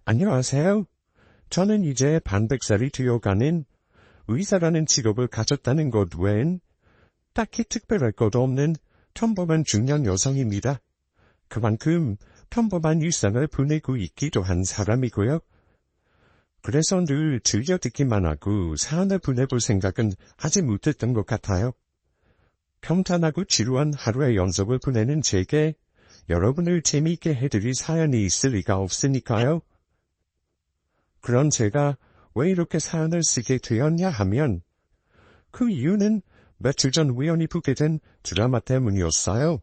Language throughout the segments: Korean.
안녕하세요. 저는 이제 반백살이 되어가는 의사라는 직업을 가졌다는 것 외엔 딱히 특별할 것도 없는 평범한 중년 여성입니다. 그만큼 평범한 일상을 보내고 있기도 한 사람이고요. 그래서 늘 즐겨 듣기만 하고 사연을 보내볼 생각은 하지 못했던 것 같아요. 평탄하고 지루한 하루의 연속을 보내는 제게 여러분을 재미있게 해드릴 사연이 있을 리가 없으니까요. 그런 제가 왜 이렇게 사연을 쓰게 되었냐 하면 그 이유는 며칠 전 우연히 보게 된 드라마 때문이었어요.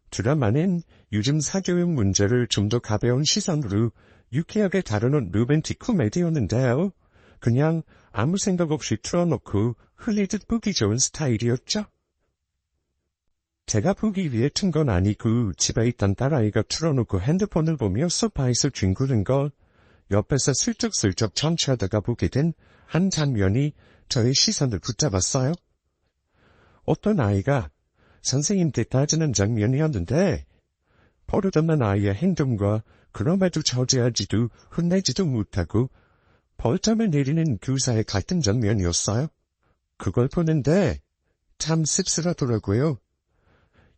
드라마는 요즘 사교육 문제를 좀 더 가벼운 시선으로 유쾌하게 다루는 로맨틱 코미디였는데요. 그냥 아무 생각 없이 틀어놓고 흘리듯 보기 좋은 스타일이었죠. 제가 보기 위해 튼 건 아니고 집에 있던 딸아이가 틀어놓고 핸드폰을 보며 소파에서 뒹구는 걸 옆에서 슬쩍슬쩍 청취하다가 보게 된 한 장면이 저의 시선을 붙잡았어요. 어떤 아이가 선생님께 따지는 장면이었는데 버릇없는 아이의 행동과 그럼에도 저지하지도 혼내지도 못하고 벌점을 내리는 교사의 갈등 장면이었어요. 그걸 보는데 참 씁쓸하더라고요.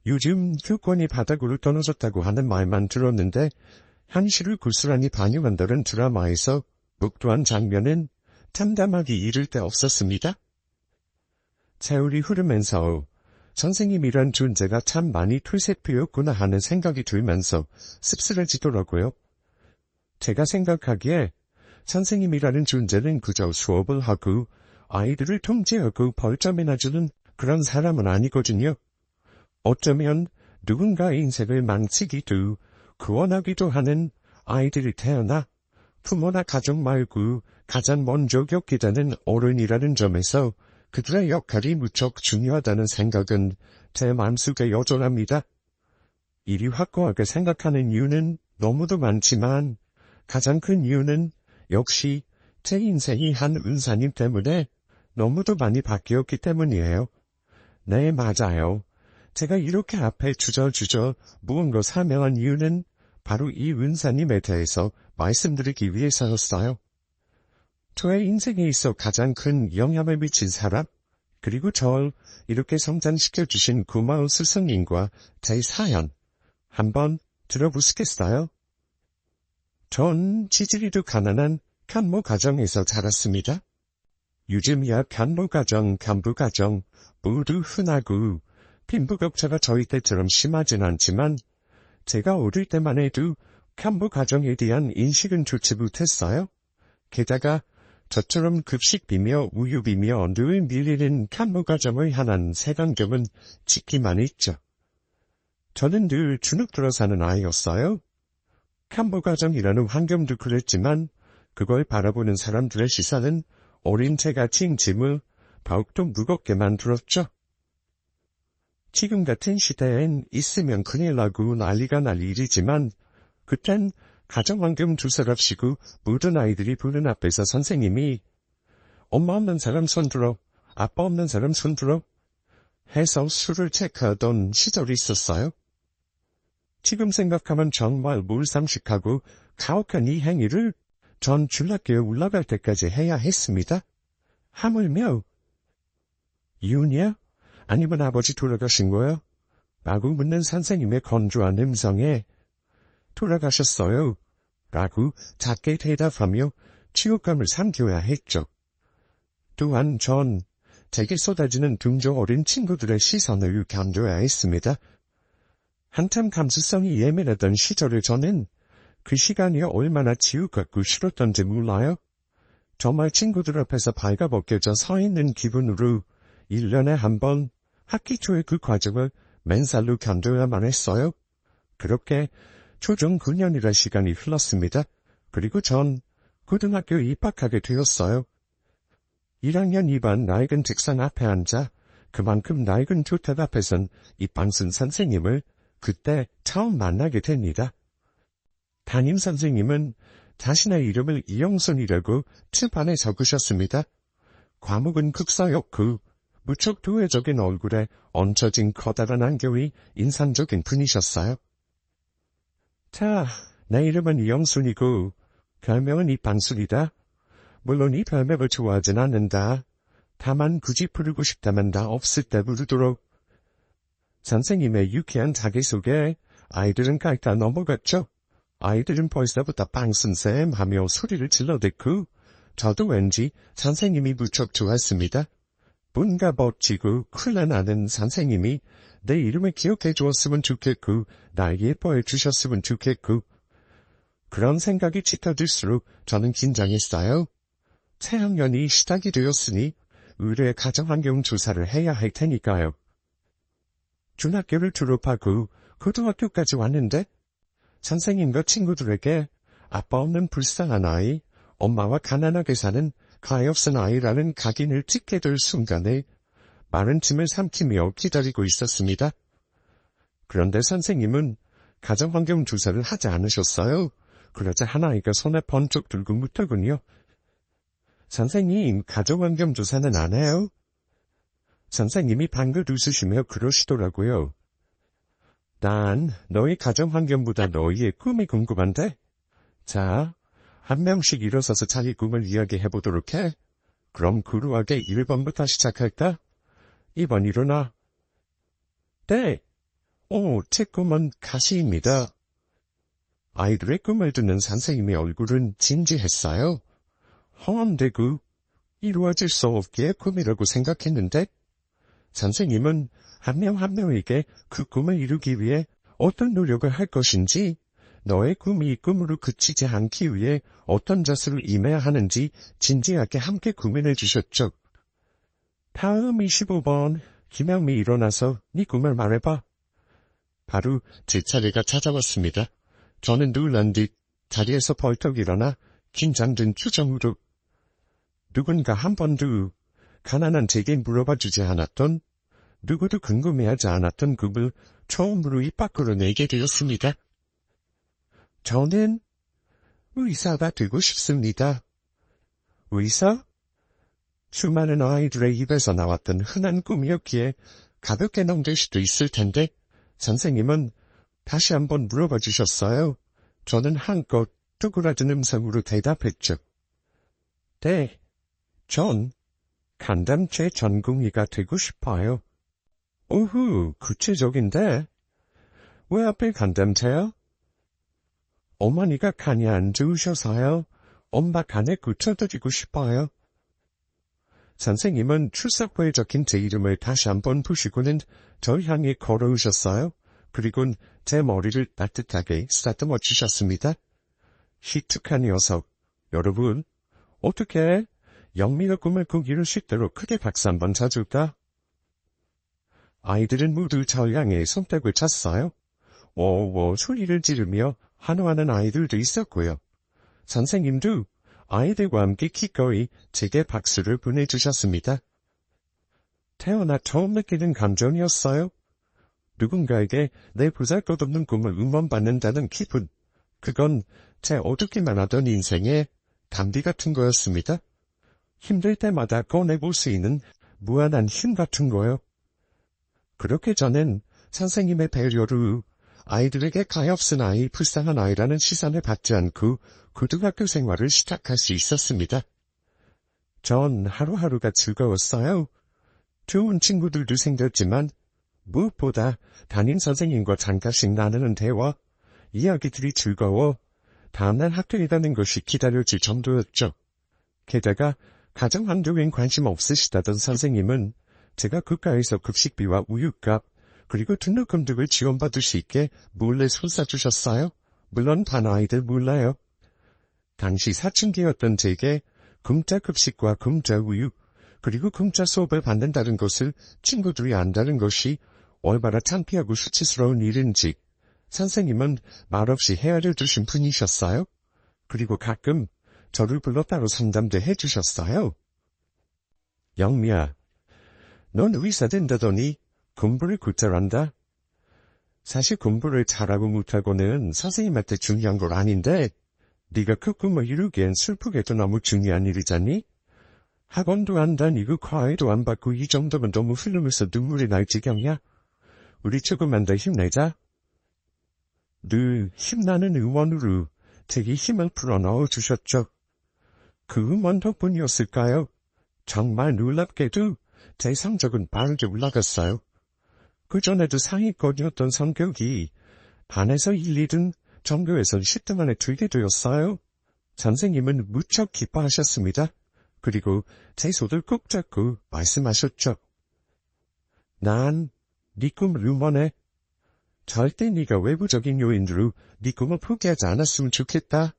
요즘 교권이 바닥으로 떨어졌다고 하는 말만 들었는데 현실을 고스란히 반영한다는 드라마에서 목도한 장면은 참담하기 이를 데 없었습니다. 세월이 흐르면서 선생님이란 존재가 참 많이 퇴색되었구나 하는 생각이 들면서 씁쓸해지더라고요. 제가 생각하기에 선생님이라는 존재는 그저 수업을 하고 아이들을 통제하고 벌점이나 주는 그런 사람은 아니거든요. 어쩌면 누군가의 인생을 망치기도 구원하기도 하는 아이들이 태어나 부모나 가족 말고 가장 먼저 겪게 되는 어른이라는 점에서 그들의 역할이 무척 중요하다는 생각은 제 마음속에 여전합니다. 이리 확고하게 생각하는 이유는 너무도 많지만 가장 큰 이유는 역시 제 인생이 한 은사님 때문에 너무도 많이 바뀌었기 때문이에요. 네, 맞아요. 제가 이렇게 앞에 주저주저 무언가 설명한 이유는 바로 이 은사님에 대해서 말씀드리기 위해서였어요. 저의 인생에 있어 가장 큰 영향을 미친 사람, 그리고 절 이렇게 성장시켜주신 고마운 스승님과 제 사연, 한번 들어보시겠어요? 전 지지리도 가난한 간모 가정에서 자랐습니다. 요즘이야 간모 가정, 간부 가정 모두 흔하고 빈부격차가 저희 때처럼 심하진 않지만 제가 어릴 때만 해도 간부 가정에 대한 인식은 좋지 못했어요. 게다가 저처럼 급식비며 우유비며 늘 밀리는 간부 가정을 향한 색안경은 짙기만 했죠. 저는 늘 주눅 들어 사는 아이였어요. 간부 가정이라는 환경도 그랬지만 그걸 바라보는 사람들의 시선은 어린 제가 진 짐을 더욱더 무겁게 만들었죠. 지금 같은 시대엔 있으면 큰일 나고 난리가 날 일이지만 그땐 가정환경 두서랍시고 모든 아이들이 보는 앞에서 선생님이 엄마 없는 사람 손들어, 아빠 없는 사람 손들어 해서 수를 체크하던 시절이 있었어요. 지금 생각하면 정말 몰상식하고 가혹한 이 행위를 전 중학교에 올라갈 때까지 해야 했습니다. 하물며 이혼이야? 아니면 아버지 돌아가신 거야? 라고 묻는 선생님의 건조한 음성에 돌아가셨어요. 라고 작게 대답하며 치욕감을 삼켜야 했죠. 또한 전 제게 쏟아지는 등조 어린 친구들의 시선을 견뎌야 했습니다. 한참 감수성이 예민하던 시절의 저는 그 시간이 얼마나 지옥 같고 싫었던지 몰라요. 정말 친구들 앞에서 발가벗겨져 서 있는 기분으로 1년에 한 번 학기 초에 그 과정을 맨살로 견뎌야만 했어요. 그렇게 초중 9년이라 시간이 흘렀습니다. 그리고 전 고등학교 입학하게 되었어요. 1학년 2반 낡은 책상 앞에 앉아 그만큼 낡은 교탁 앞에선 입방순 선생님을 그때 처음 만나게 됩니다. 담임 선생님은 자신의 이름을 이영순이라고 칠판에 적으셨습니다. 과목은 국사였고 무척 도회적인 얼굴에 얹혀진 커다란 안경이 인상적인 분이셨어요. 자, 내 이름은 이영순이고 별명은 이방술이다. 물론 이 별명을 좋아하진 않는다. 다만 굳이 부르고 싶다면 나 없을 때 부르도록. 선생님의 유쾌한 자기소개, 아이들은 깔깔 넘어갔죠. 아이들은 벌써부터 빵순쌤 하며 소리를 질러댔고, 저도 왠지 선생님이 무척 좋았습니다. 뭔가 멋지고 쿨한하는 선생님이 내 이름을 기억해 주었으면 좋겠고, 날 예뻐해 주셨으면 좋겠고, 그런 생각이 짙어질수록 저는 긴장했어요. 새학년이 시작이 되었으니 의뢰 가정환경 조사를 해야 할 테니까요. 중학교를 졸업하고 고등학교까지 왔는데 선생님과 친구들에게 아빠 없는 불쌍한 아이, 엄마와 가난하게 사는 가엾은 아이라는 각인을 찍게 될 순간에 많은 짐을 삼키며 기다리고 있었습니다. 그런데 선생님은 가정환경 조사를 하지 않으셨어요. 그러자 한 아이가 손에 번쩍 들고 묻더군요. 선생님, 가정환경 조사는 안 해요? 선생님이 방긋 웃으시며 그러시더라고요. 난 너희 가정환경보다 너희의 꿈이 궁금한데? 자, 한 명씩 일어서서 자기 꿈을 이야기해보도록 해. 그럼 구루하게 1번부터 시작할까? 2번 일어나. 네. 제 꿈은 가시입니다. 아이들의 꿈을 듣는 선생님의 얼굴은 진지했어요. 험한데구 이루어질 수 없기에 꿈이라고 생각했는데 선생님은 한 명 한 명에게 그 꿈을 이루기 위해 어떤 노력을 할 것인지, 너의 꿈이 꿈으로 그치지 않기 위해 어떤 자세를 임해야 하는지 진지하게 함께 고민해 주셨죠. 다음 25번, 김영미 일어나서 네 꿈을 말해봐. 바로 제 차례가 찾아왔습니다. 저는 놀란 듯 자리에서 벌떡 일어나 긴장된 표정으로 누군가 한 번도 가난한 제게 물어봐 주지 않았던, 누구도 궁금해하지 않았던 꿈을 처음으로 입 밖으로 내게 되었습니다. 저는 의사가 되고 싶습니다. 의사? 수많은 아이들의 입에서 나왔던 흔한 꿈이었기에 가볍게 넘길 수도 있을 텐데 선생님은 다시 한번 물어봐 주셨어요. 저는 한껏 쪼그라든 음성으로 대답했죠. 네, 전 간담체 전공의가 되고 싶어요. 오후, 구체적인데. 왜 하필 간담체요? 어머니가 간이 안 좋으셔서요. 엄마 간에 고쳐드리고 싶어요. 선생님은 출석부에 적힌 제 이름을 다시 한번 보시고는 절 향해 걸어오셨어요. 그리곤 제 머리를 따뜻하게 쓰다듬어 주셨습니다. 희특한 녀석. 여러분, 어떻게 영미가 꿈을 꼭 이룰 수 있도록 크게 박수 한번 쳐줄까? 아이들은 모두 절 향해 손뼉을 쳤어요. 오오 소리를 지르며 환호하는 아이들도 있었고요. 선생님도 아이들과 함께 기꺼이 제게 박수를 보내주셨습니다. 태어나 처음 느끼는 감정이었어요. 누군가에게 내 보잘것없는 꿈을 응원받는다는 기분. 그건 제 어둡기만 하던 인생의 담비 같은 거였습니다. 힘들 때마다 꺼내볼 수 있는 무한한 힘 같은 거요. 그렇게 저는 선생님의 배려로 아이들에게 가엾은 아이, 불쌍한 아이라는 시선을 받지 않고 고등학교 생활을 시작할 수 있었습니다. 전 하루하루가 즐거웠어요. 좋은 친구들도 생겼지만 무엇보다 담임 선생님과 잠깐씩 나누는 대화, 이야기들이 즐거워 다음날 학교에 가는 것이 기다려질 정도였죠. 게다가 가정환경엔 관심 없으시다던 선생님은 제가 국가에서 급식비와 우유값, 그리고 등록금 등을 지원받을 수 있게 몰래 손싸주셨어요. 물론 반 아이들 몰라요. 당시 사춘기였던 제게 공짜 급식과 공짜 우유, 그리고 공짜 수업을 받는다는 것을 친구들이 안다는 것이 얼마나 창피하고 수치스러운 일인지 선생님은 말없이 헤아려 주신 분이셨어요. 그리고 가끔 저를 불러 따로 상담도 해주셨어요. 영미야, 넌 의사 된다더니 공부를 곧 잘한다. 사실 공부를 잘하고 못하고는 선생님한테 중요한 건 아닌데 네가 그 꿈을 이루기엔 슬프게도 너무 중요한 일이잖니? 학원도 안 다니고 과외도 안 받고 이 정도면 너무 흘리면서 눈물이 날 지경이야. 우리 조금만 더 힘내자. 늘 힘나는 응원으로 되게 힘을 불어넣어 주셨죠. 그 음원 덕분이었을까요? 정말 놀랍게도 제 성적은 빠르게 올라갔어요. 그전에도 상위권이었던 성격이 반에서 1, 2등, 전교에선 10등 안에 들게 되었어요. 선생님은 무척 기뻐하셨습니다. 그리고 제 손을 꼭 잡고 말씀하셨죠. 난 네 꿈을 응원해. 절대 네가 외부적인 요인으로 네 꿈을 포기하지 않았으면 좋겠다.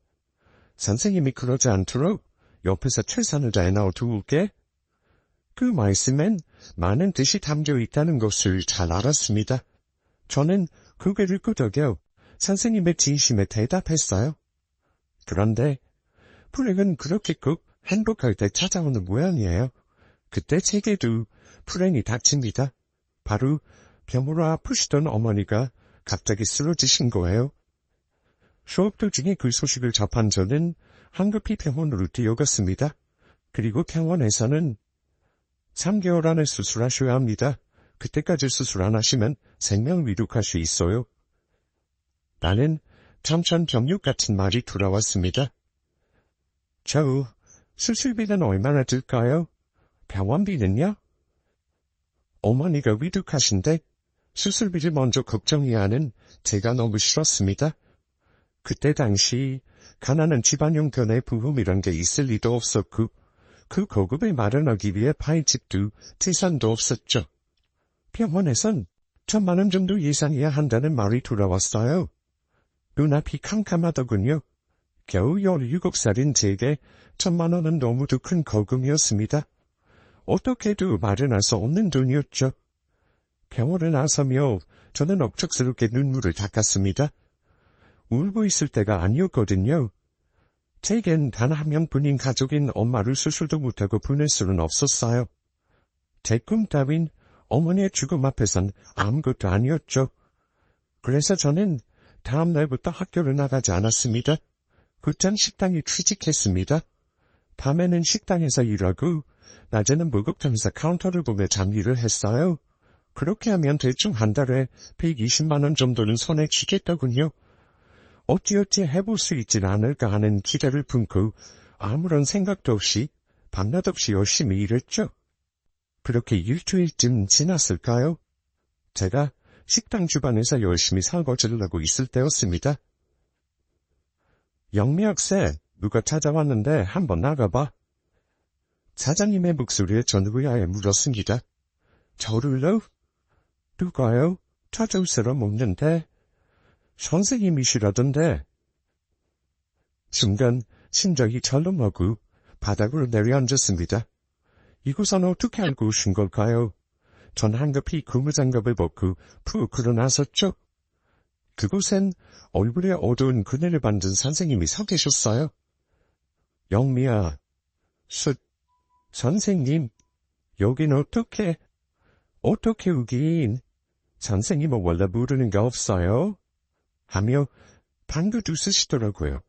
선생님이 그러지 않도록 옆에서 최선을 다해 도울게. 그 말씀엔 많은 뜻이 담겨 있다는 것을 잘 알았습니다. 저는 고개를 끄덕여 선생님의 진심에 대답했어요. 그런데 불행은 그렇게 꼭 행복할 때 찾아오는 모양이에요. 그때 제게도 불행이 닥칩니다. 바로 병으로 아프시던 어머니가 갑자기 쓰러지신 거예요. 수업 도중에 그 소식을 접한 저는 황급히 병원으로 뛰어갔습니다. 그리고 병원에서는 3개월 안에 수술하셔야 합니다. 그때까지 수술 안 하시면 생명 위독할 수 있어요. 나는 천천병력 같은 말이 돌아왔습니다. 저 수술비는 얼마나 들까요? 병원비는요? 어머니가 위독하신데 수술비를 먼저 걱정해야 하는 제가 너무 싫었습니다. 그때 당시 가난한 집안 형편에 부흥이란 게 있을 리도 없었고 그 고급을 마련하기 위해 팔 집도 재산도 없었죠. 병원에선 1,000만 원 정도 예산해야 한다는 말이 돌아왔어요. 눈앞이 캄캄하더군요. 겨우 17살인 제게 1,000만 원은 너무도 큰 거금이었습니다. 어떻게도 마련할 수 없는 돈이었죠. 병원에 나서며 저는 억척스럽게 눈물을 닦았습니다. 울고 있을 때가 아니었거든요. 제겐 단 한 명뿐인 가족인 엄마를 수술도 못하고 보낼 수는 없었어요. 제 꿈 따윈 어머니의 죽음 앞에선 아무것도 아니었죠. 그래서 저는 다음 날부터 학교를 나가지 않았습니다. 곧장 식당에 취직했습니다. 밤에는 식당에서 일하고 낮에는 목욕탕에서 카운터를 보며 잡일을 했어요. 그렇게 하면 대충 한 달에 120만 원 정도는 손에 쥐겠더군요. 어찌어찌 해볼 수 있진 않을까 하는 기대를 품고 아무런 생각도 없이 밤낮 없이 열심히 일했죠. 그렇게 일주일쯤 지났을까요? 제가 식당 주방에서 열심히 설거지를 하고 있을 때였습니다. 영미학생, 누가 찾아왔는데 한번 나가봐. 사장님의 목소리에 전 의아해 물었습니다. 저를요? 누가요? 찾아올 사람 없는데. 선생님이시라던데. 순간 심장이 철렁하고 바닥으로 내려앉았습니다. 이곳은 어떻게 알고 오신 걸까요? 전 한급히 고무장갑을 벗고 푹 일어나섰죠. 그곳엔 얼굴에 어두운 그늘을 만든 선생님이 서 계셨어요. 영미야, 선생님, 여긴 어떻게 오긴, 선생님은 원래 모르는 게 없어요? 하며 방긋 웃으시더라고요.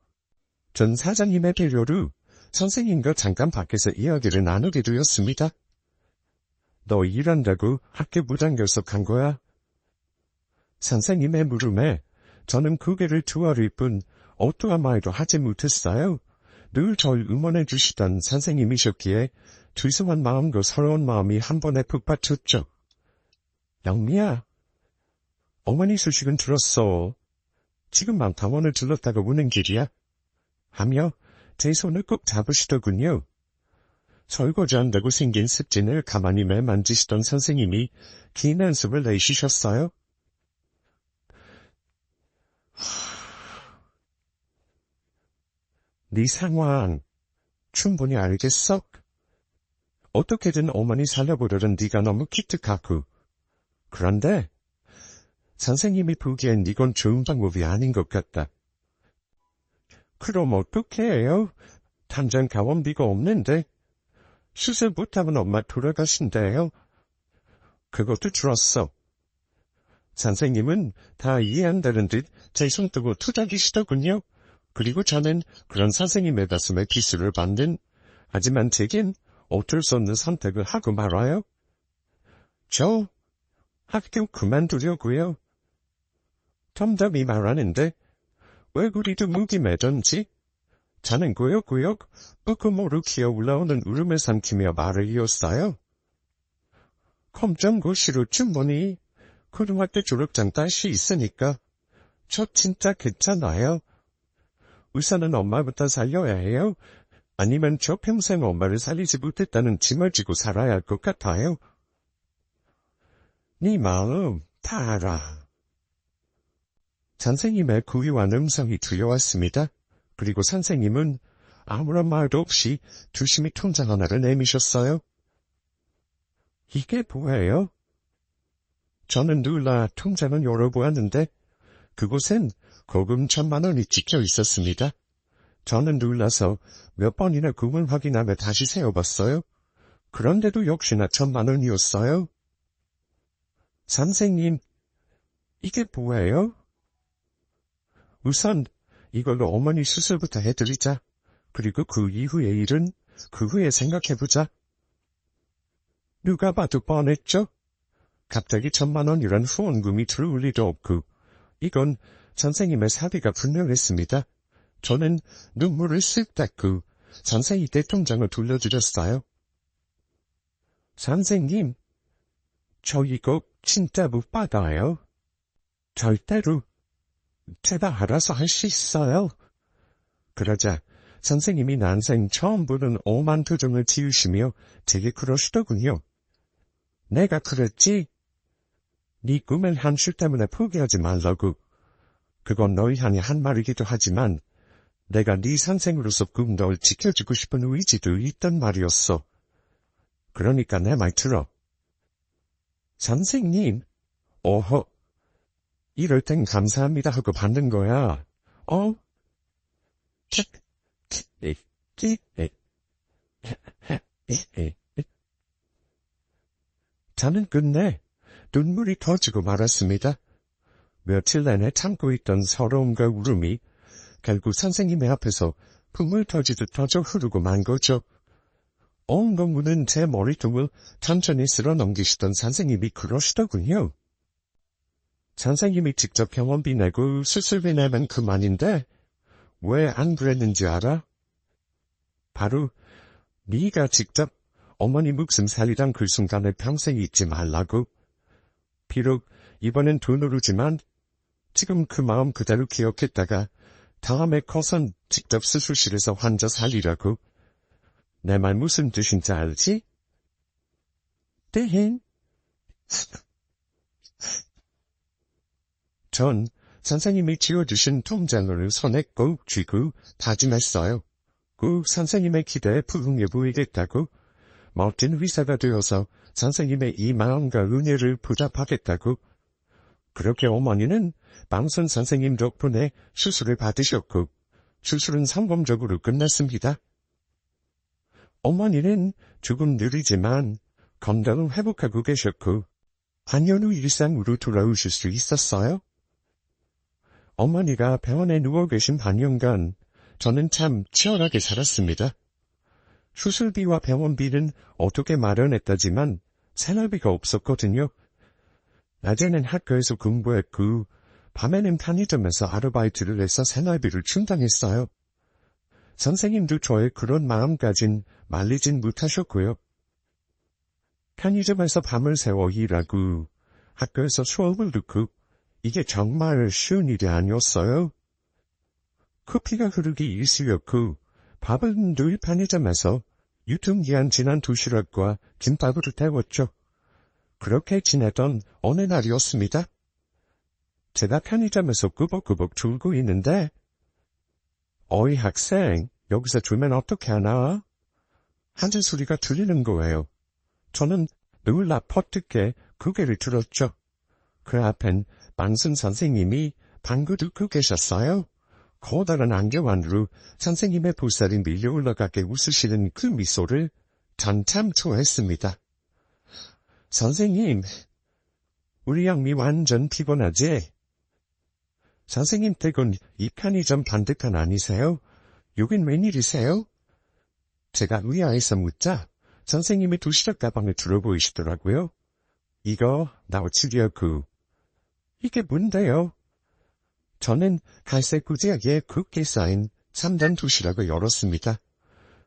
전 사장님의 배려로 선생님과 잠깐 밖에서 이야기를 나누게 되었습니다. 너 일한다고 학교 무단 결석한 거야? 선생님의 물음에 저는 고개를 두어릴 뿐 어떠한 말도 하지 못했어요. 늘 절 응원해 주시던 선생님이셨기에 죄송한 마음과 서러운 마음이 한 번에 북받쳤죠. 영미야, 어머니 소식은 들었어. 지금 막 병원을 들렀다가 오는 길이야. 하며 제 손을 꼭 잡으시더군요. 설거지한다고 생긴 습진을 가만히 매만지시던 선생님이 긴 한숨을 내쉬셨어요. 네 상황 충분히 알겠어? 어떻게든 어머니 살려보려던 네가 너무 기특하고. 그런데 선생님이 보기엔 이건 좋은 방법이 아닌 것 같다. 그럼 어떻게 해요? 당장 가원비가 없는데. 수술 못하면 엄마 돌아가신대요. 그것도 들었어. 선생님은 다 이해한다는 듯 제 손뜨고 투닥이시더군요. 그리고 저는 그런 선생님의 가슴에 비수를 받는, 하지만 제겐 어쩔 수 없는 선택을 하고 말아요. 저 학교 그만두려고요. 덤덤히 말하는데 왜 우리도 무기 매던지? 자는 꾸역꾸역 끄끄모르 기어 올라오는 울음을 삼키며 말을 이었어요. 검정고시로 충분히 고등학교 졸업장 딸 수 있으니까 저 진짜 괜찮아요. 우선은 엄마부터 살려야 해요. 아니면 저 평생 엄마를 살리지 못했다는 짐을 지고 살아야 할 것 같아요. 네 마음 다 알아. 선생님의 구유한 음성이 들려왔습니다. 그리고 선생님은 아무런 말도 없이 조심히 통장 하나를 내미셨어요. 이게 뭐예요? 저는 놀라 통장을 열어보았는데 그곳엔 거금 1,000,000원이 찍혀 있었습니다. 저는 놀라서 몇 번이나 금을 확인하며 다시 세어봤어요. 그런데도 역시나 1,000,000원이었어요. 선생님, 이게 뭐예요? 우선 이걸로 어머니 수술부터 해드리자. 그리고 그 이후의 일은 그 후에 생각해보자. 누가 봐도 뻔했죠? 갑자기 1,000,000원이란 후원금이 들어올 리도 없고 이건 선생님의 사비가 분명했습니다. 저는 눈물을 쓱 닦고 선생님 때 통장을 돌려드렸어요. 선생님, 저 이거 진짜 못 받아요. 절대로. 제가 알아서 할 수 있어요. 그러자 선생님이 난생 처음 보는 오만 표정을 지으시며 되게 그러시더군요. 내가 그랬지? 네 꿈을 한술 때문에 포기하지 말라고. 그건 너희 한이 한 말이기도 하지만 내가 네 선생으로서 꿈 널 지켜주고 싶은 의지도 있단 말이었어. 그러니까 내 말 들어. 선생님, 어허. 이럴 땐 감사합니다 하고 받는 거야. 저는 끝내 눈물이 터지고 말았습니다. 며칠 내내 참고 있던 서러움과 울음이 결국 선생님의 앞에서 풍물 터지듯 터져 흐르고 만 거죠. 온 공부는 제 머리통을 천천히 쓸어 넘기시던 선생님이 그러시더군요. 선생님이 직접 병원비 내고 수술비 내면 그만인데 왜 안 그랬는지 알아? 바로 네가 직접 어머니 목숨 살리던 그 순간을 평생 잊지 말라고. 비록 이번엔 돈으로지만 지금 그 마음 그대로 기억했다가 다음에 커선 직접 수술실에서 환자 살리라고. 내 말 무슨 뜻인지 알지? 대행. 전 선생님이 지어주신 통장을 손에 꼭 쥐고 다짐했어요. 꼭 선생님의 기대에 부응해 보이겠다고. 멋진 의사가 되어서 선생님의 이 마음과 은혜를 보답하겠다고. 그렇게 어머니는 방선 선생님 덕분에 수술을 받으셨고 수술은 성공적으로 끝났습니다. 어머니는 조금 느리지만 건강을 회복하고 계셨고 반년 후 일상으로 돌아오실 수 있었어요. 어머니가 병원에 누워 계신 반년간 저는 참 치열하게 살았습니다. 수술비와 병원비는 어떻게 마련했다지만 생활비가 없었거든요. 낮에는 학교에서 공부했고 밤에는 편의점에서 아르바이트를 해서 생활비를 충당했어요. 선생님도 저의 그런 마음까진 말리진 못하셨고요. 편의점에서 밤을 새워 일하고 학교에서 수업을 듣고 이게 정말 쉬운 일이 아니었어요. 커피가 흐르기 일쑤였고 밥은 늘 편의점에서 유통기한 지난 도시락과 김밥으로 때웠죠. 그렇게 지내던 어느 날이었습니다. 제가 편의점에서 꾸벅꾸벅 졸고 있는데 어이 학생, 여기서 졸면 어떻게 하나? 하는 소리가 들리는 거예요. 저는 놀라 퍼뜩게 고개를 들었죠. 그 앞엔 방순 선생님이 방구 듣고 계셨어요. 커다란 안경 안으로 선생님의 볼살이 밀려 올라가게 웃으시는 그 미소를 전 참 좋아했습니다. 선생님, 우리 양미 완전 피곤하지? 선생님 댁은 이 편의점 반대편 아니세요? 여긴 웬일이세요? 제가 의아해서 묻자 선생님의 도시락 가방을 저는 갈색 구지하게 굵게 쌓인 3단 도시락을 열었습니다.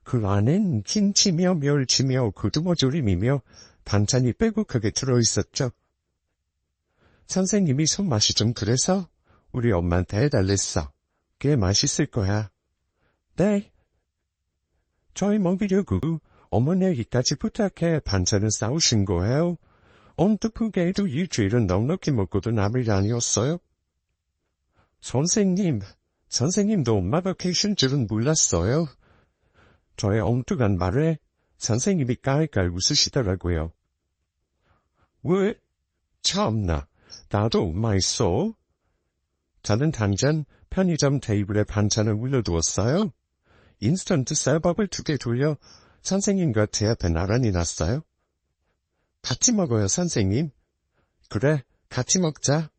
그 안엔 김치며 멸치며 고등어조림이며 반찬이 빼곡하게 들어있었죠. 선생님이 손맛이 좀 그래서 우리 엄마한테 해달랬어. 꽤 맛있을 거야. 네. 저희 먹이려고 어머니에게까지 부탁해 반찬을 싸우신 거예요. 언뜻하게도 일주일은 넉넉히 먹고도 남을 아니었어요. 선생님도 엄마가 계신 줄은 몰랐어요. 저의 엉뚱한 말에 선생님이 깔깔 웃으시더라고요. 왜? 참나, 나도 엄마 있어. 저는 당장 편의점 테이블에 반찬을 올려두었어요. 인스턴트 쌀밥을 2개 돌려 선생님과 제 앞에 나란히 놨어요. 같이 먹어요, 선생님. 그래, 같이 먹자.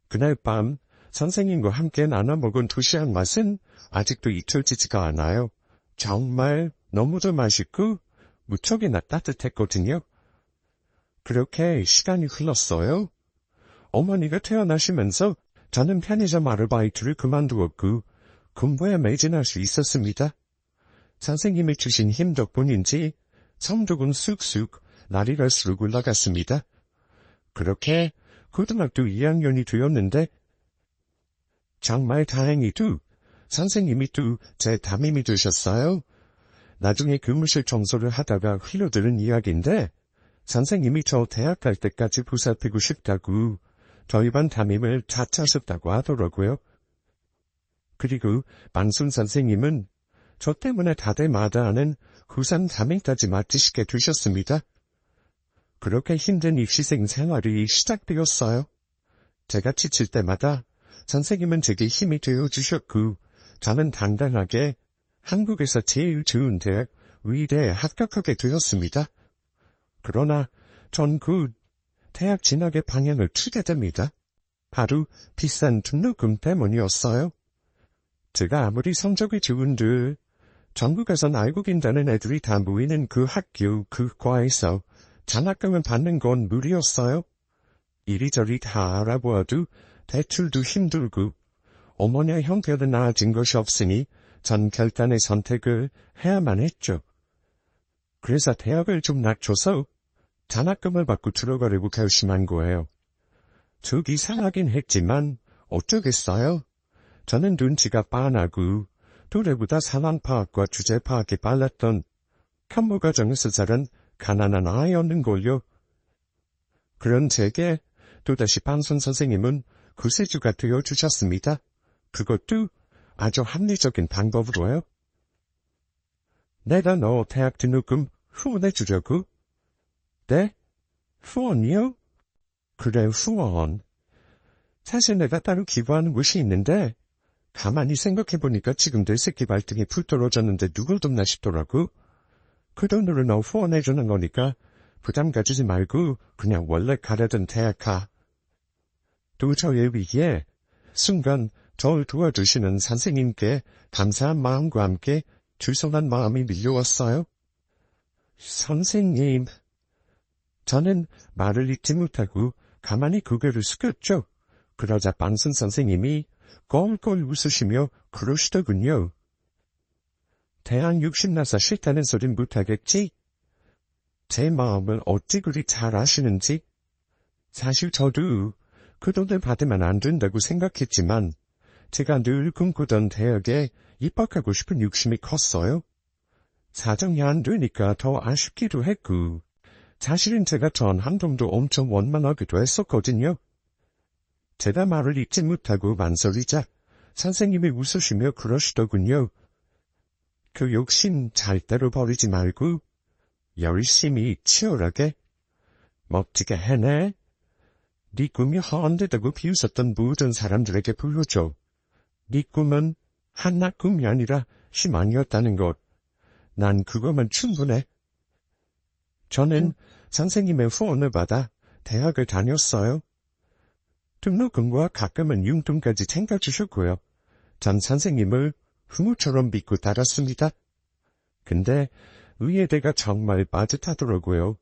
그날 밤 선생님과 함께 나눠 먹은 도시락 맛은 아직도 잊혀지지가 않아요. 정말 너무도 맛있고 무척이나 따뜻했거든요. 그렇게 시간이 흘렀어요. 어머니가 태어나시면서 저는 편의점 아르바이트를 그만두었고 공부에 매진할 수 있었습니다. 선생님이 주신 힘 덕분인지 성적은 쑥쑥 날이 갈수록 올라갔습니다. 그렇게 고등학교 2학년이 되었는데 정말 다행히도 선생님이 또 제 담임이 되셨어요. 나중에 교무실 청소를 하다가 흘려들은 이야기인데 선생님이 저 대학 갈 때까지 보살피고 싶다고 저희 반 담임을 찾으셨다고 하더라고요. 그리고 방순 선생님은 저 때문에 다들 마다하는 고3 담임까지 맡으시게 되셨습니다. 그렇게 힘든 입시생 생활이 시작되었어요. 제가 지칠 때마다 선생님은 제게 힘이 되어주셨고 저는 당당하게 한국에서 제일 좋은 대학 의대에 합격하게 되었습니다. 그러나 전 곧 대학 진학의 방향을 트게 됩니다. 바로 비싼 등록금 때문이었어요. 제가 아무리 성적이 좋은들 전국에선 알고 계신다는 애들이 다 모이는 그 학교, 그 과에서 장학금을 받는 건 무리였어요. 이리저리 다 알아보아도 대출도 힘들고 어머니의 형편은 나아진 것이 없으니 전 결단의 선택을 해야만 했죠. 그래서 대학을 좀 낮춰서 장학금을 받고 들어가려고 결심한 거예요. 속 이상하긴 했지만 어쩌겠어요. 저는 눈치가 빤하고 또래보다 상황 파악과 주제 파악이 빨랐던 현모 가정에서 자란 가난한 아이였는걸요. 그런 제게 또다시 방순 선생님은 구세주가 되어주셨습니다. 그것도 아주 합리적인 방법으로요. 내가 너 대학 등록금 후원해주려고? 네? 후원이요? 그래, 후원. 사실 내가 따로 기부하는 곳이 있는데 가만히 생각해보니까 지금 내 새끼 발등에 불 떨어졌는데 누굴 돕나 싶더라고. 그 돈으로 너 후원해주는 거니까 부담 가지지 말고 그냥 원래 가려던 대학 가. 또 저의 위기에 순간 저를 도와주시는 선생님께 감사한 마음과 함께 죄송한 마음이 밀려왔어요. 선생님. 저는 말을 잇지 못하고 가만히 고개를 숙였죠. 그러자 방순 선생님이 껄껄 웃으시며 그러시더군요. 대학 욕심나서 싫다는 소린 못하겠지? 제 마음을 어찌 그리 잘 아시는지? 사실 저도 그 돈을 받으면 안 된다고 생각했지만 제가 늘 꿈꾸던 대학에 입학하고 싶은 욕심이 컸어요. 사정이 안 되니까 더 아쉽기도 했고 사실은 제가 전 한동도 엄청 원망하기도 했었거든요. 제가 말을 잇지 못하고 만설이자 선생님이 웃으시며 그러시더군요. 그 욕심 절대로 버리지 말고 열심히 치열하게 멋지게 해내. 네 꿈이 헛되다고 비웃었던 모든 사람들에게 보여줘. 네 꿈은 한낱 꿈이 아니라 희망이었다는 것. 난 그거면 충분해. 저는 선생님의 후원을 받아 대학을 다녔어요. 등록금과 가끔은 융통까지 챙겨주셨고요. 전 선생님을 부모처럼 믿고 따랐습니다. 근데 의예대가 정말 빠듯하더라고요.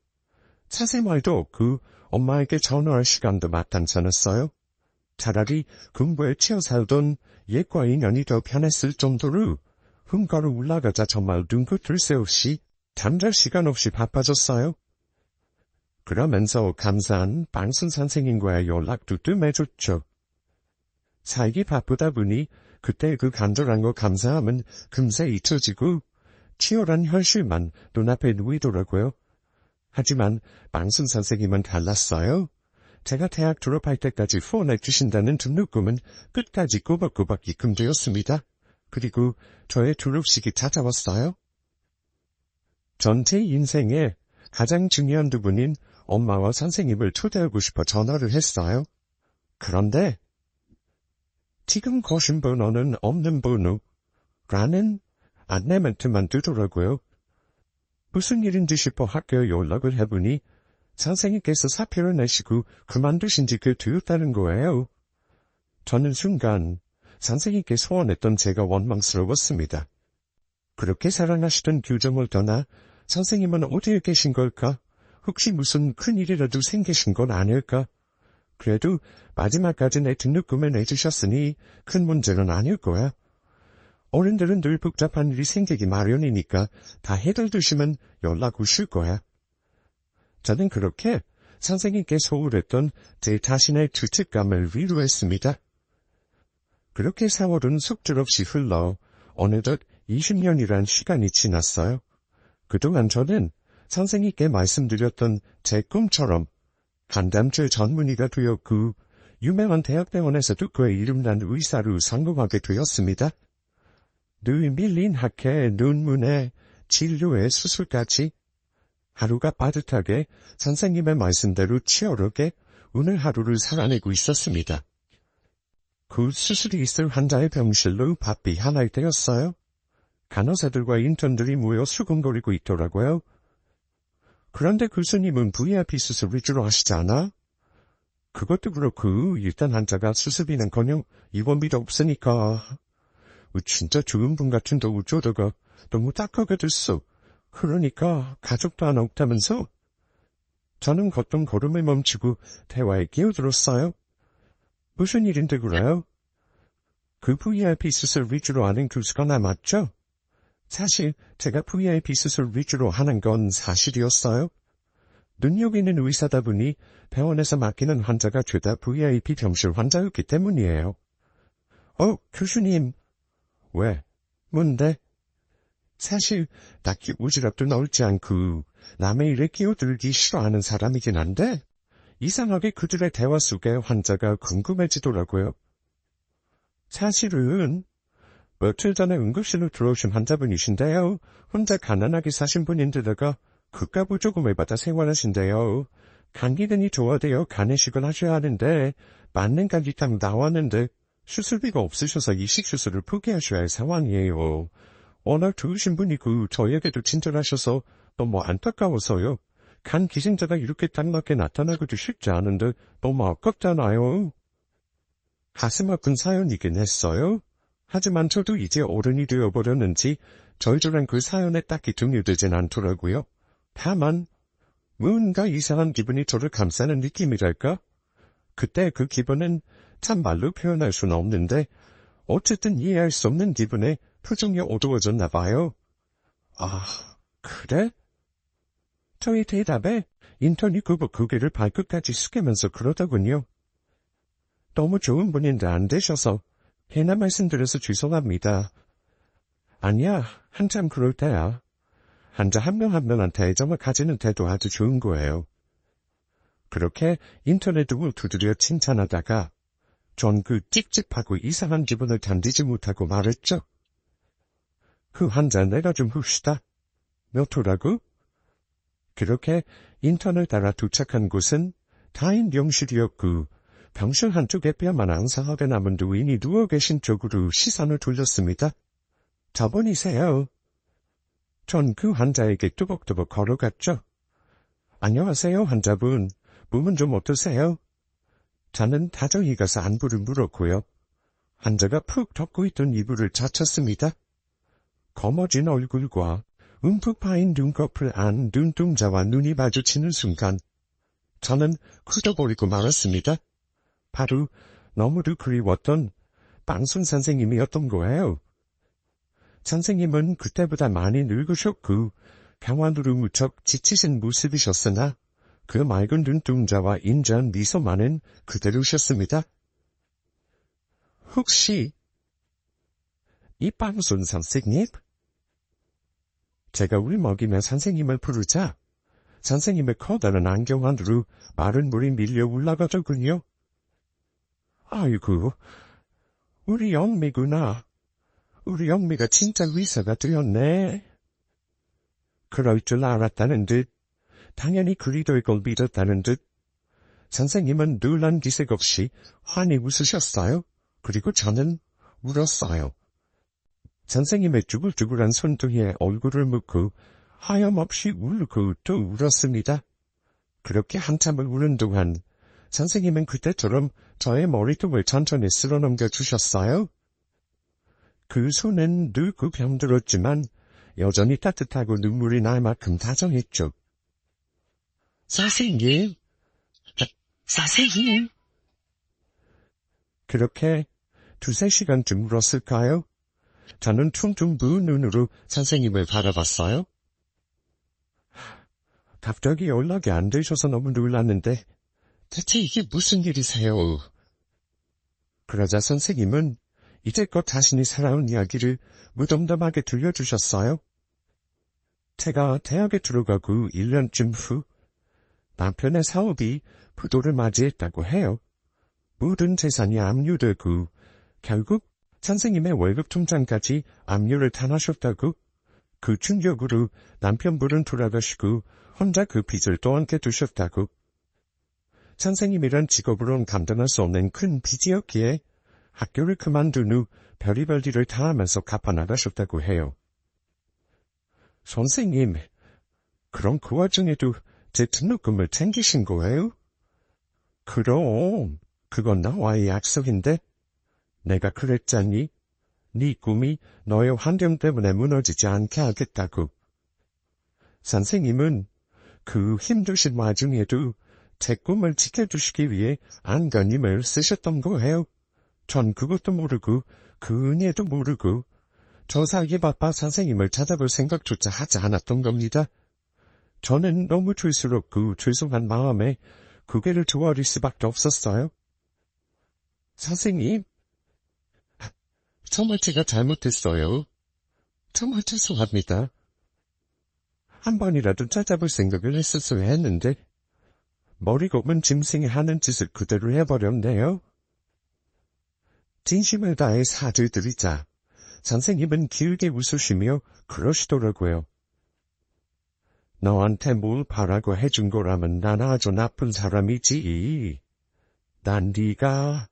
사생활도 없고 엄마에게 전화할 시간도 마땅찮았어요. 차라리 공부에 치여 살던 옛과 인연이 더 편했을 정도로 흥가로 올라가자 정말 눈코 뜰 새 없이 잠잘 시간 없이 바빠졌어요. 그러면서 감사한 방순 선생님과의 연락도 뜸해줬죠. 살기 바쁘다 보니 그때 그 간절한 거 감사함은 금세 잊혀지고 치열한 현실만 눈앞에 놓이더라고요. 하지만 방순 선생님은 달랐어요. 제가 대학 졸업할 때까지 후원해 주신다는 등록금은 끝까지 꼬박꼬박 입금되었습니다. 그리고 저의 졸업식이 찾아왔어요. 전체 인생에 가장 중요한 두 분인 엄마와 선생님을 초대하고 싶어 전화를 했어요. 그런데 지금 거신 번호는 없는 번호라는 안내 멘트만 뜨더라고요. 무슨 일인지 싶어 학교에 연락을 해보니 선생님께서 사표를 내시고 그만두신 지 꽤 되었다는 거예요. 저는 순간 선생님께 소원했던 제가 원망스러웠습니다. 그렇게 사랑하시던 교정을 떠나 선생님은 어디에 계신 걸까? 혹시 무슨 큰일이라도 생기신 건 아닐까? 그래도 마지막까지 내 등록금을 내주셨으니 큰 문제는 아닐 거야. 어른들은 늘 복잡한 일이 생기기 마련이니까 다 해결되시면 연락 오실 거야. 저는 그렇게 선생님께 소홀했던 제 자신의 죄책감을 위로했습니다. 그렇게 세월은 속절없이 흘러 어느덧 20년이란 시간이 지났어요. 그동안 저는 선생님께 말씀드렸던 제 꿈처럼 간담죄 전문의가 되었고 유명한 대학병원에서도 그의 이름난 의사로 성공하게 되었습니다. 늘 밀린 학회, 논문에, 진료에, 수술까지 하루가 빠듯하게 선생님의 말씀대로 치열하게 오늘 하루를 살아내고 있었습니다. 그 수술이 있을 환자의 병실로 바삐 하나 되었어요. 간호사들과 인턴들이 모여 수군거리고 있더라고요. 그런데 교수님은 VIP 수술 위주로 하시지 않아? 그것도 그렇고 일단 환자가 수술비는커녕 입원비도 없으니까. 진짜 좋은 분 같은데 어쩌다가 너무 딱하게 됐어. 그러니까 가족도 하나 없다면서? 저는 걷던 걸음을 멈추고 대화에 끼어들었어요. 무슨 일인데 그래요? 그 VIP 수술 위주로 하는 교수가 나 맞죠? 사실 제가 VIP 수술 위주로 하는 건 사실이었어요. 눈여기는 의사다 보니 병원에서 맡기는 환자가 죄다 VIP 병실 환자였기 때문이에요. 교수님. 왜? 뭔데? 사실 딱히 오지랖도 넓지 않고 남의 일에 끼어들기 싫어하는 사람이긴 한데 이상하게 그들의 대화 속에 환자가 궁금해지더라고요. 사실은 며칠 전에 응급실로 들어오신 환자분이신데요. 혼자 가난하게 사신 분인데다가 국가 보조금을 받아 생활하신대요. 간 기능이 좋아되어 간이식을 하셔야 하는데 맞는 간 이상 나왔는데 수술비가 없으셔서 이식 수술을 포기하셔야 할 상황이에요. 워낙 좋으신 분이고 저에게도 친절하셔서 너무 안타까워서요. 간 기생자가 이렇게 딱 맞게 나타나기도 쉽지 않은데 너무 아깝잖아요. 가슴 아픈 사연이긴 했어요. 하지만 저도 이제 어른이 되어버렸는지 절절한 그 사연에 딱히 동요되진 않더라고요. 다만 뭔가 이상한 기분이 저를 감싸는 느낌이랄까? 그때 그 기분은 참 말로 표현할 수는 없는데 어쨌든 이해할 수 없는 기분에 표정이 어두워졌나 봐요. 아, 그래? 저의 대답에 인턴이 고개를 발끝까지 숙이면서 그러더군요. 너무 좋은 분인데 안 되셔서 괜한 말씀드려서 죄송합니다. 아니야, 한참 그럴 때야. 환자 한 명 한 명한테 애정을 가지는 태도 아주 좋은 거예요. 그렇게 인턴의 등을 두드려 칭찬하다가 전 그 찝찝하고 이상한 기분을 견디지 못하고 말했죠. 그 환자 내가 좀 봅시다. 몇 호라고? 그렇게 인턴을 따라 도착한 곳은 다인 병실이었고 병실 한쪽에 뼈만 앙상하게 남은 노인이 누워 계신 쪽으로 시선을 돌렸습니다. 저분이세요. 전 그 환자에게 뚜벅뚜벅 걸어갔죠. 안녕하세요, 환자분. 몸은 좀 어떠세요? 저는 다정히 가서 안부를 물었고요. 환자가 푹 덮고 있던 이불을 젖혔습니다. 검어진 얼굴과 움푹 파인 눈꺼풀 안 눈동자와 눈이 마주치는 순간 저는 굳어버리고 말았습니다. 바로 너무도 그리웠던 빵순 선생님이었던 거예요. 선생님은 그때보다 많이 늙으셨고 강화도로 무척 지치신 모습이셨으나 그 맑은 눈동자와 인자한 미소만은 그대로셨습니다. 혹시 이 빵순 선생님? 제가 울먹이며 선생님을 부르자 선생님의 커다란 안경 안으로 마른 물이 밀려 올라가더군요. 아이고, 우리 영미구나. 우리 영미가 진짜 의사가 되었네. 그럴 줄 알았다는 듯, 당연히 그리 될 걸 믿었다는 듯, 선생님은 놀란 기색 없이 환히 웃으셨어요. 그리고 저는 울었어요. 선생님의 쭈글쭈글한 손등에 얼굴을 묻고 하염없이 울고 또 울었습니다. 그렇게 한참을 우는 동안 선생님은 그때처럼 저의 머리통을 천천히 쓸어 넘겨주셨어요. 그 손은 늙고 병들었지만 여전히 따뜻하고 눈물이 날 만큼 다정했죠. 선생님, 선생님. 그렇게 2-3시간쯤 울었을까요? 저는 퉁퉁 부은 눈으로 선생님을 바라봤어요. 갑자기 연락이 안 되셔서 너무 놀랐는데 대체 이게 무슨 일이세요? 그러자 선생님은 이제껏 자신이 살아온 이야기를 무덤덤하게 들려주셨어요. 제가 대학에 들어가고 1년쯤 후 남편의 사업이 부도를 맞이했다고 해요. 모든 재산이 압류되고 결국 선생님의 월급 통장까지 압류를 당하셨다고. 그 충격으로 남편분은 돌아가시고 혼자 그 빚을 떠안게 두셨다고. 선생님이란 직업으론 감당할 수 없는 큰 빚이었기에 학교를 그만둔 후 별의별 일을 다 하면서 갚아나가셨다고 해요. 선생님, 그럼 그 와중에도 제 등록금을 챙기신 거예요? 그럼, 그건 나와의 약속인데. 내가 그랬잖니. 네 꿈이 너의 환경 때문에 무너지지 않게 하겠다고. 선생님은 그 힘드신 와중에도 제 꿈을 지켜주시기 위해 안간힘을 쓰셨던 거예요. 전 그것도 모르고 그 은혜도 모르고 저 사이에 바빠 선생님을 찾아볼 생각조차 하지 않았던 겁니다. 저는 너무 죄스럽고 죄송한 마음에 고개를 조아릴 수밖에 없었어요. 선생님, 정말 제가 잘못했어요. 정말 죄송합니다. 한 번이라도 찾아볼 생각을 했었어야 했는데 머리가 없는 짐승이 하는 짓을 그대로 해버렸네요. 진심을 다해 사죄드리자 선생님은 길게 웃으시며 그러시더라고요. 너한테 뭘 바라고 해준 거라면 난 아주 나쁜 사람이지. 난 네가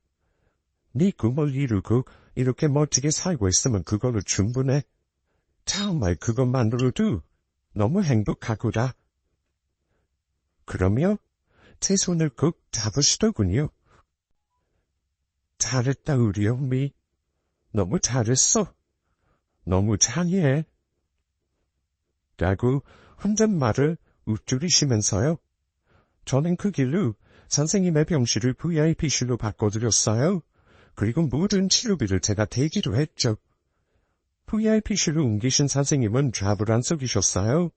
네 꿈을 이루고 이렇게 멋지게 살고 있으면 그걸로 충분해. 정말 그것만으로도 너무 행복하구나. 그러며 제 손을 꼭 잡으시더군요. 잘했다 우리 영미. 너무 잘했어. 너무 잘해. 라고 혼잣말을 우쭐이시면서요. 저는 그 길로 선생님의 병실을 VIP실로 바꿔드렸어요. 그리고 모든 치료비를 제가 대기로 했죠. VIP실로 옮기신 선생님은 잡을 안 썩이셨어요.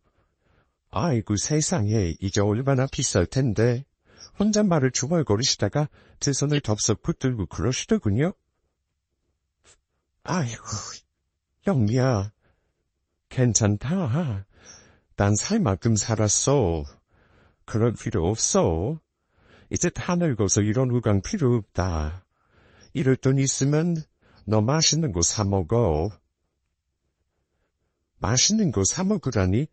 아이고 세상에 이게 얼마나 비쌀 텐데. 혼잣말을 중얼거리시다가 제 손을 덥석 붙들고 그러시더군요. 아이고, 영미야. 괜찮다. 난 살 만큼 살았어. 그럴 필요 없어. 이제 다 늙어서 이런 우강 필요 없다. 이럴 돈 있으면 너 맛있는 거 사 먹어. 맛있는 거 사 먹으라니?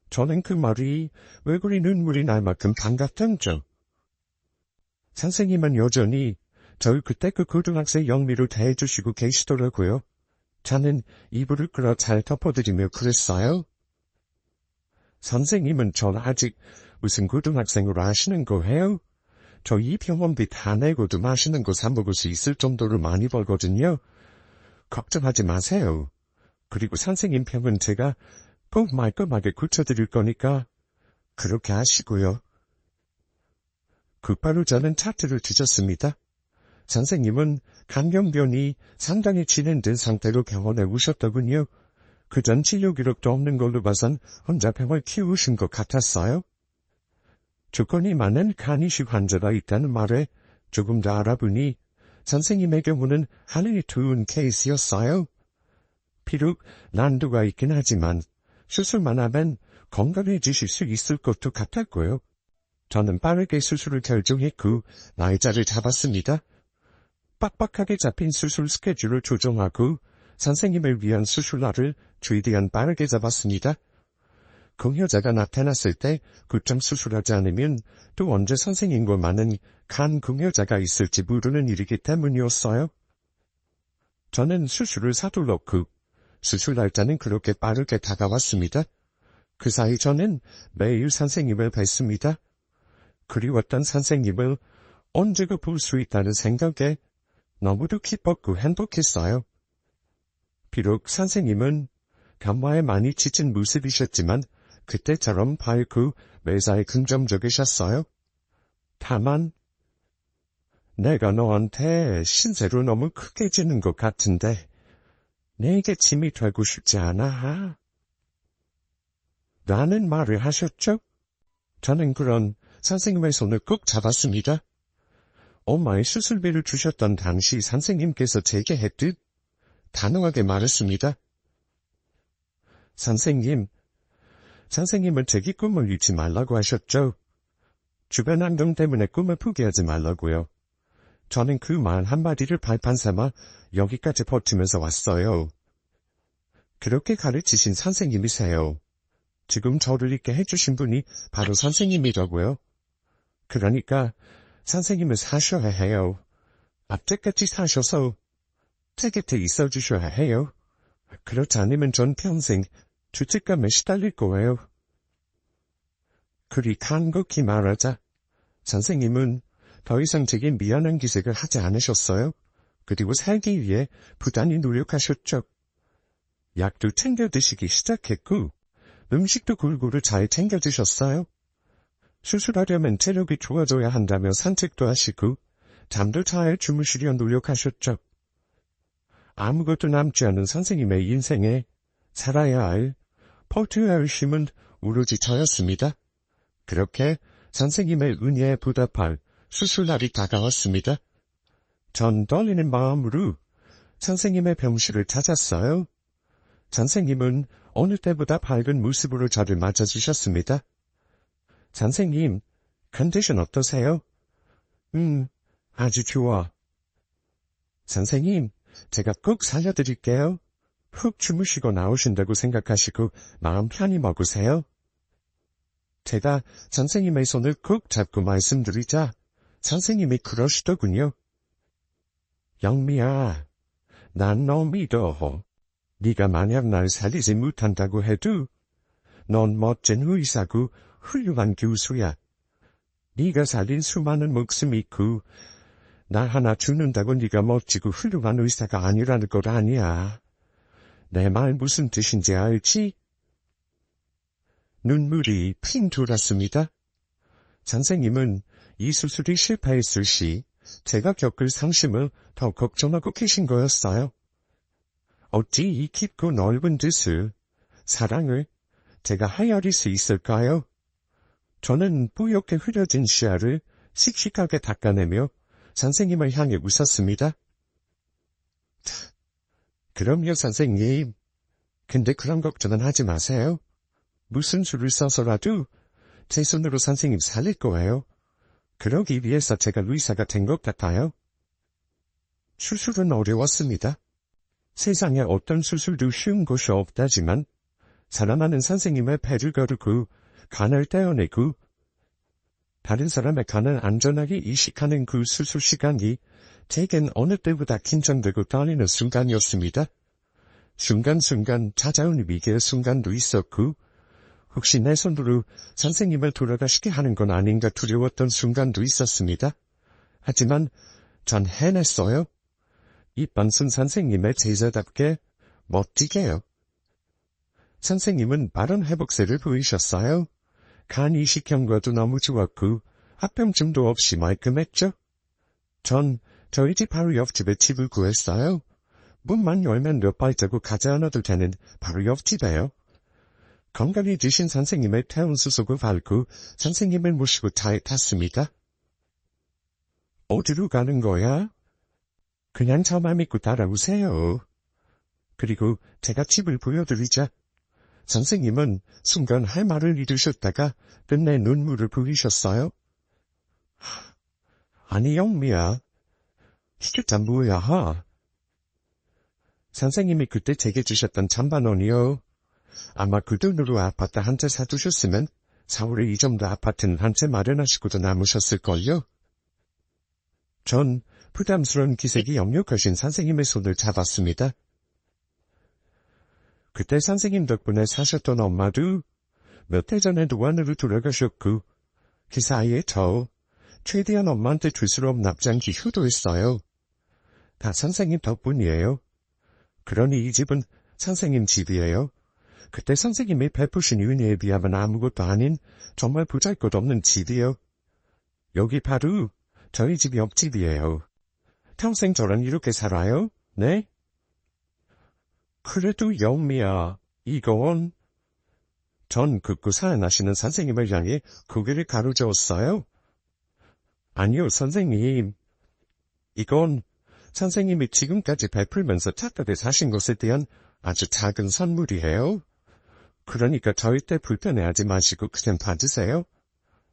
저는 그 말이 왜 그리 눈물이 날 만큼 반갑던죠. 선생님은 여전히 절 그때 그 고등학생 영미로 대해주시고 계시더라고요. 저는 이불을 끌어 잘 덮어드리며 그랬어요. 선생님은 전 아직 무슨 고등학생으로 아시는 거예요? 저 이 병원비 다 내고도 맛있는 거 사 먹을 수 있을 정도로 많이 벌거든요. 걱정하지 마세요. 그리고 선생님 병은 제가 꼭 말끔하게 고쳐드릴 거니까 그렇게 하시고요. 곧바로 저는 차트를 뒤졌습니다. 선생님은 간경변이 상당히 진행된 상태로 병원에 오셨더군요. 그전 치료 기록도 없는 걸로 봐선 혼자 병을 키우신 것 같았어요. 조건이 많은 간 이식 환자가 있다는 말에 조금 더 알아보니 선생님의 경우는 하늘이 좋은 케이스였어요. 비록 난도가 있긴 하지만 수술만 하면 건강해지실 수 있을 것도 같았고요. 저는 빠르게 수술을 결정했고 날짜를 잡았습니다. 빡빡하게 잡힌 수술 스케줄을 조정하고 선생님을 위한 수술날을 최대한 빠르게 잡았습니다. 공여자가 나타났을 때 그점 수술하지 않으면 또 언제 선생님과 많은 간 공여자가 있을지 모르는 일이기 때문이었어요. 저는 수술을 서둘렀고 수술 날짜는 그렇게 빠르게 다가왔습니다. 그 사이 저는 매일 선생님을 뵀습니다. 그리웠던 선생님을 언제고 볼 수 있다는 생각에 너무도 기뻤고 행복했어요. 비록 선생님은 감화에 많이 지친 모습이셨지만 그때처럼 밝고 매사에 긍정적이셨어요. 다만 내가 너한테 신세로 너무 크게 지는 것 같은데 내게 짐이 되고 싶지 않아? 라는 말을 하셨죠? 저는 그런 선생님의 손을 꼭 잡았습니다. 엄마의 수술비를 주셨던 당시 선생님께서 제게 했듯 단호하게 말했습니다. 선생님은 제게 꿈을 잃지 말라고 하셨죠. 주변 환경 때문에 꿈을 포기하지 말라고요. 저는 그 말 한마디를 발판 삼아 여기까지 버티면서 왔어요. 그렇게 가르치신 선생님이세요. 지금 저를 있게 해주신 분이 바로 선생님이라고요. 그러니까 선생님을 사셔야 해요. 앞때까지 사셔서 제 곁에 있어주셔야 해요. 그렇지 않으면 전 평생 죄책감에 시달릴 거예요. 그리 간곡히 말하자 선생님은 더 이상 제게 미안한 기색을 하지 않으셨어요. 그리고 살기 위해 부단히 노력하셨죠. 약도 챙겨 드시기 시작했고 음식도 골고루 잘 챙겨 드셨어요. 수술하려면 체력이 좋아져야 한다며 산책도 하시고 잠도 잘 주무시려 노력하셨죠. 아무것도 남지 않은 선생님의 인생에 살아야 할, 버텨야 할 힘은 오로지 저였습니다. 그렇게 선생님의 은혜에 보답할 수술날이 다가왔습니다. 전 떨리는 마음으로 선생님의 병실을 찾았어요. 선생님은 어느 때보다 밝은 모습으로 저를 맞아주셨습니다. 선생님, 컨디션 어떠세요? 아주 좋아. 선생님, 제가 꼭 살려드릴게요. 푹 주무시고 나오신다고 생각하시고 마음 편히 먹으세요. 제가 선생님의 손을 꼭 잡고 말씀드리자 선생님이 그러시더군요. 영미야, 난 너 믿어. 네가 만약 날 살리지 못한다고 해도 넌 멋진 의사고 훌륭한 교수야. 네가 살린 수많은 목숨이 있고 나 하나 죽는다고 네가 멋지고 훌륭한 의사가 아니라는 것 아니야. 내 말 무슨 뜻인지 알지? 눈물이 핑 돌았습니다. 선생님은 이 수술이 실패했을 시 제가 겪을 상심을 더 걱정하고 계신 거였어요. 어찌 이 깊고 넓은 뜻을, 사랑을 제가 헤아릴 수 있을까요? 저는 뿌옇게 흐려진 시야를 씩씩하게 닦아내며 선생님을 향해 웃었습니다. 그럼요, 선생님. 근데 그런 걱정은 하지 마세요. 무슨 수를 써서라도 제 손으로 선생님 살릴 거예요. 그러기 위해서 제가 의사가 된 것 같아요. 수술은 어려웠습니다. 세상에 어떤 수술도 쉬운 것이 없다지만 사랑하는 선생님의 배를 거르고 간을 떼어내고 다른 사람의 간을 안전하게 이식하는 그 수술 시간이 제겐 어느 때보다 긴장되고 떨리는 순간이었습니다. 순간순간 찾아온 위기의 순간도 있었고 혹시 내 손으로 선생님을 돌아가시게 하는 건 아닌가 두려웠던 순간도 있었습니다. 하지만 전 해냈어요. 이반순 선생님의 제자답게 멋지게요. 선생님은 빠른 회복세를 보이셨어요. 간 이식 경과도 너무 좋았고 합병증도 없이 말끔했죠. 전 저희 집 바로 옆집에 집을 구했어요. 문만 열면 몇 발자국 가지 않아도 되는 바로 옆집에요. 건강해지신 선생님의 태운 수속을 밟고 선생님을 모시고 차에 탔습니다. 어디로 가는 거야? 그냥 저만 믿고 따라오세요. 그리고 제가 집을 보여드리자. 선생님은 순간 할 말을 잃으셨다가 끝내 눈물을 보이셨어요. 아니 영미야, 이게 다 뭐야? 선생님이 그때 제게 주셨던 1,000,000원이요. 아마 그 돈으로 아파트 한 채 사두셨으면 서울에 이 정도 아파트는 한 채 마련하시고도 남으셨을걸요. 전 부담스러운 기색이 역력하신 선생님의 손을 잡았습니다. 그때 선생님 덕분에 사셨던 엄마도 몇 해 전에 노안으로 돌아가셨고 그 사이에 저 최대한 엄마한테 줄수록 납작히 효도했어요. 다 선생님 덕분이에요. 그러니 이 집은 선생님 집이에요. 그때 선생님이 베푸신 은혜에 비하면 아무것도 아닌 정말 보잘것없는 집이요. 여기 바로 저희 집 옆집이에요. 평생 저랑 이렇게 살아요? 네? 그래도 영미야, 이건... 전 극구 사연하시는 선생님을 향해 고개를 가로저었어요. 아니요, 선생님. 이건 선생님이 지금까지 베풀면서 착하게 사신 것에 대한 아주 작은 선물이에요. 그러니까 절대 불편해하지 마시고 그냥 받으세요.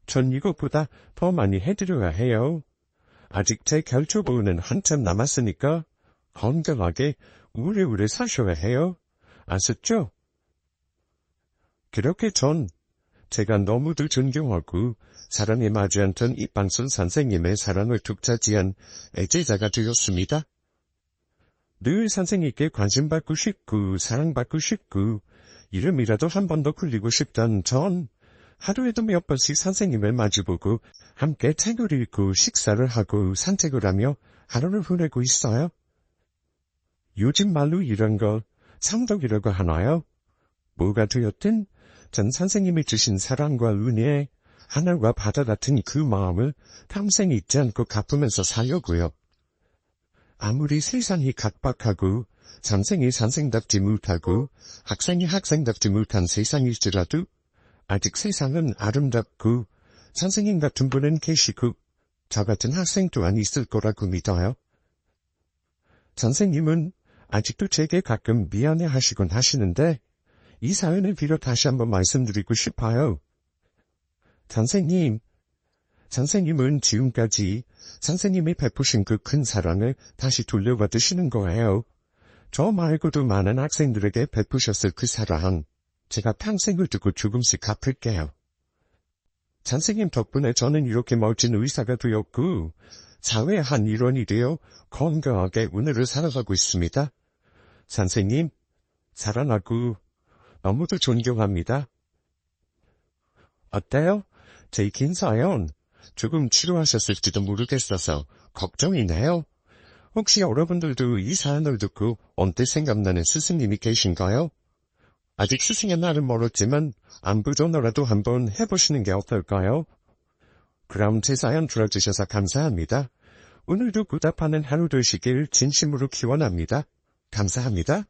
전 이것보다 더 많이 해드려야 해요. 아직 제 결초보는 한참 남았으니까 건강하게 오래오래 사셔야 해요. 아셨죠? 그렇게 전 제가 너무도 존경하고 사랑에 마지 않던 이방순 선생님의 사랑을 독차지한 애제자가 되었습니다. 늘 선생님께 관심받고 싶고 사랑받고 싶고 이름이라도 한 번 더 굴리고 싶던 전 하루에도 몇 번씩 선생님을 마주보고 함께 책을 읽고 식사를 하고 산책을 하며 하루를 보내고 있어요. 요즘 말로 이런 걸 성덕이라고 하나요? 뭐가 되었든 전 선생님이 주신 사랑과 은혜, 하늘과 바다 같은 그 마음을 평생 잊지 않고 갚으면서 살려고요. 아무리 세상이 각박하고 선생이 선생답지 못하고 학생이 학생답지 못한 세상일지라도 아직 세상은 아름답고 선생님 같은 분은 계시고 저 같은 학생 또한 있을 거라고 믿어요. 선생님은 아직도 제게 가끔 미안해하시곤 하시는데 이 사연을 빌어 다시 한번 말씀드리고 싶어요. 선생님은 지금까지 선생님이 베푸신 그 큰 사랑을 다시 돌려받으시는 거예요. 저 말고도 많은 학생들에게 베푸셨을 그 사랑, 제가 평생을 두고 조금씩 갚을게요. 선생님 덕분에 저는 이렇게 멋진 의사가 되었고 사회의 한 일원이 되어 건강하게 오늘을 살아가고 있습니다. 선생님, 사랑하고 너무도 존경합니다. 어때요? 제 긴 사연 조금 지루하셨을지도 모르겠어서 걱정이네요. 혹시 여러분들도 이 사연을 듣고 언뜻 생각나는 스승님이 계신가요? 아직 스승의 날은 멀었지만 안부전화라도 한번 해보시는 게 어떨까요? 그럼 제 사연 들어주셔서 감사합니다. 오늘도 보답하는 하루 되시길 진심으로 기원합니다. 감사합니다.